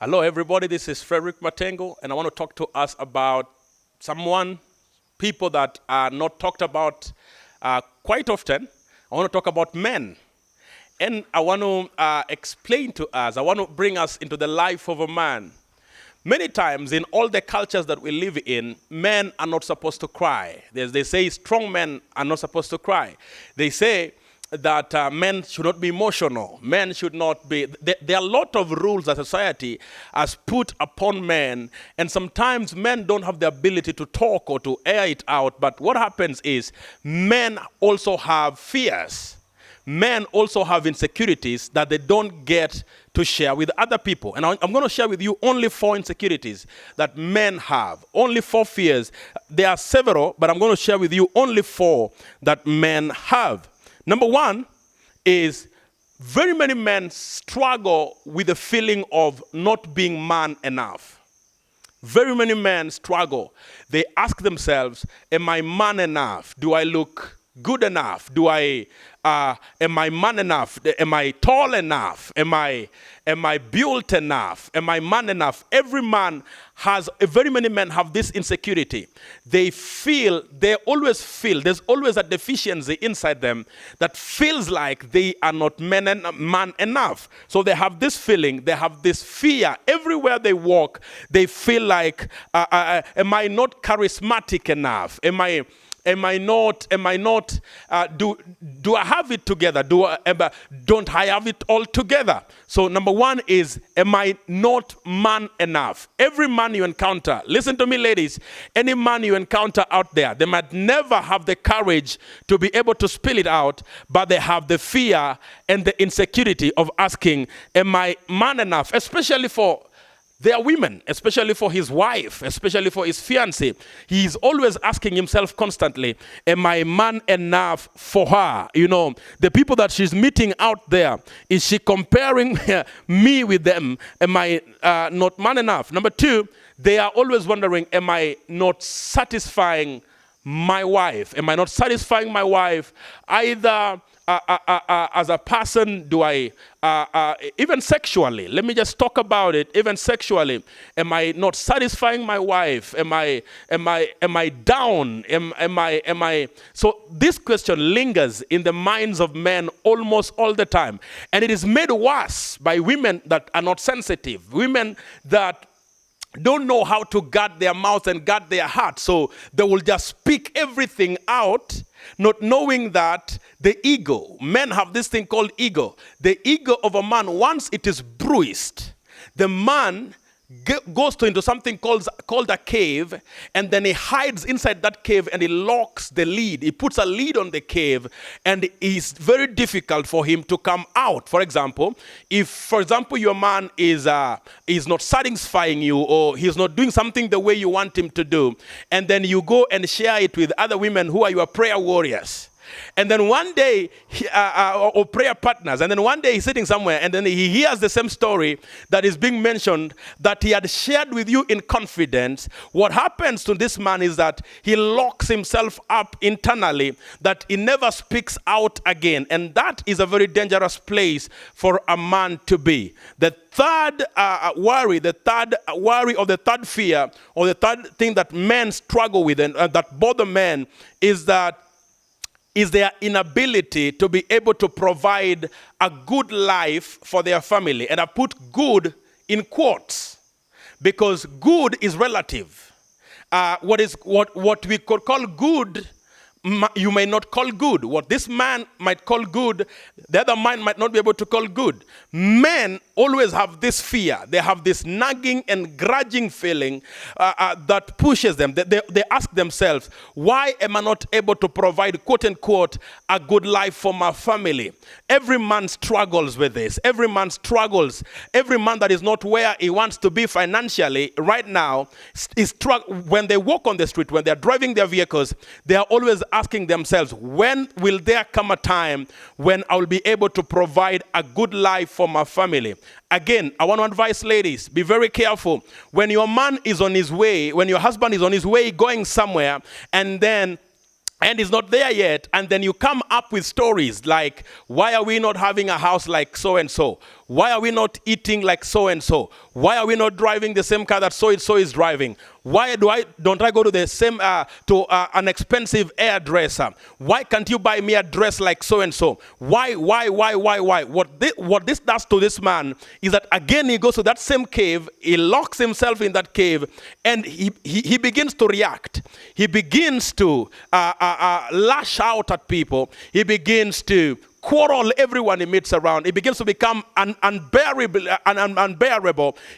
Hello, everybody. This is Frederick Matengo, and I want to talk to us about people that are not talked about quite often. I want to talk about men. And I want to explain to us, I want to bring us into the life of a man. Many times in all the cultures that we live in, men are not supposed to cry. They say strong men are not supposed to cry. They say that men should not be emotional. Men should not be. There are a lot of rules that society has put upon men, and sometimes men don't have the ability to talk or to air it out. But what happens is men also have fears. Men also have insecurities that they don't get to share with other people. And I'm going to share with you only 4 insecurities that men have, only 4 fears. There are several, but I'm going to share with you only 4 that men have. Number 1 is very many men struggle with the feeling of not being man enough. Very many men struggle. They ask themselves, am I man enough? Do I look good enough? Am I man enough? Am I tall enough? Am I built enough? Am I man enough? Very many men have this insecurity. They always feel, there's always a deficiency inside them that feels like they are not man enough. So they have this feeling, they have this fear. Everywhere they walk, they feel like, am I not charismatic enough? Am I not, do I have it together? Don't I have it all together? So number 1 is, am I not man enough? Every man you encounter, listen to me ladies, any man you encounter out there, they might never have the courage to be able to spill it out, but they have the fear and the insecurity of asking, am I man enough? Especially for there are women, especially for his wife, especially for his fiancé. He is always asking himself constantly, am I man enough for her? You know, the people that she's meeting out there, is she comparing me with them? Am I not man enough? Number 2, they are always wondering, am I not satisfying my wife? Am I not satisfying my wife either as a person? Do I even sexually? Let me just talk about it. Even sexually, am I not satisfying my wife? Am I down? Am I? So this question lingers in the minds of men almost all the time, and it is made worse by women that are not sensitive. Women that don't know how to guard their mouth and guard their heart, so they will just speak everything out, not knowing that the ego, men have this thing called ego. The ego of a man, once it is bruised, the man goes into something called a cave, and then he hides inside that cave and he locks the lid. He puts a lid on the cave, and it's very difficult for him to come out. For example, if your man is not satisfying you, or he's not doing something the way you want him to do, and then you go and share it with other women who are your prayer warriors, and then one day, or prayer partners, and then one day he's sitting somewhere, and then he hears the same story that is being mentioned that he had shared with you in confidence. What happens to this man is that he locks himself up internally, that he never speaks out again. And that is a very dangerous place for a man to be. The third worry, the third fear, or the third thing that men struggle with and that bother men is their inability to be able to provide a good life for their family. And I put good in quotes, because good is relative. What we could call good, you may not call good. What this man might call good, the other man might not be able to call good. Men always have this fear. They have this nagging and grudging feeling that pushes them. They ask themselves, why am I not able to provide, quote unquote, a good life for my family? Every man struggles with this. Every man struggles. Every man that is not where he wants to be financially right now is when they walk on the street, when they're driving their vehicles, they are always asking themselves, when will there come a time when I will be able to provide a good life for my family? Again, I want to advise ladies, be very careful. When your man is on his way, when your husband is on his way going somewhere, and he's not there yet, and then you come up with stories like, why are we not having a house like so and so? Why are we not eating like so and so? Why are we not driving the same car that so and so is driving? Why don't I go to the same an expensive hairdresser? Why can't you buy me a dress like so and so? Why? What this does to this man is that again he goes to that same cave, he locks himself in that cave, and he begins to react. He begins to lash out at people. He begins to quarrel everyone he meets around. He begins to become unbearable.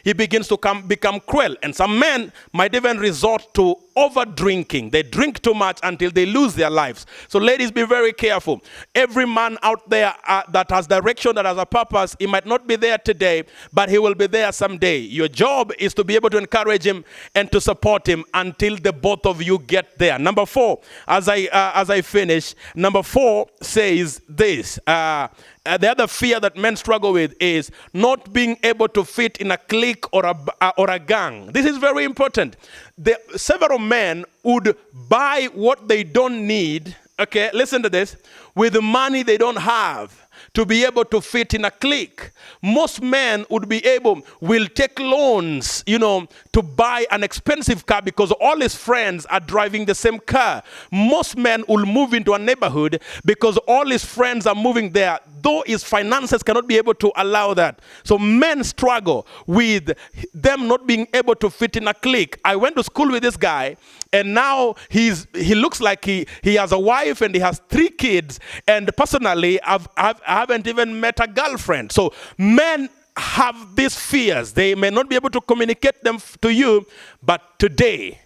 He begins to become cruel. And some men might even resort to over drinking. They drink too much until they lose their lives. So ladies, be very careful. Every man out there that has direction, that has a purpose, he might not be there today, but he will be there someday. Your job is to be able to encourage him and to support him until the both of you get there. Number 4, as I finish, number 4 says this. The other fear that men struggle with is not being able to fit in a clique or a gang. This is very important. Several men would buy what they don't need, okay, listen to this, with the money they don't have to be able to fit in a clique. Most men will take loans, to buy an expensive car because all his friends are driving the same car. Most men will move into a neighborhood because all his friends are moving there, though his finances cannot be able to allow that. So men struggle with them not being able to fit in a clique. I went to school with this guy, and now he looks like he has a wife and he has 3 kids, and personally I haven't even met a girlfriend. So men have these fears. They may not be able to communicate them to you, but today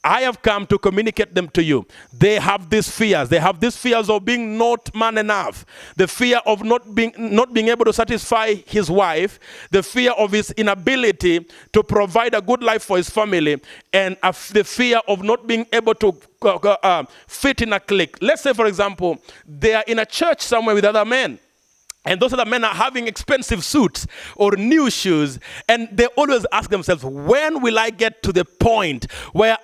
I have come to communicate them to you. They have these fears. They have these fears of being not man enough. The fear of not being able to satisfy his wife. The fear of his inability to provide a good life for his family. And the fear of not being able to fit in a clique. Let's say, for example, they are in a church somewhere with other men. And those other men are having expensive suits or new shoes. And they always ask themselves, when will I get to the point where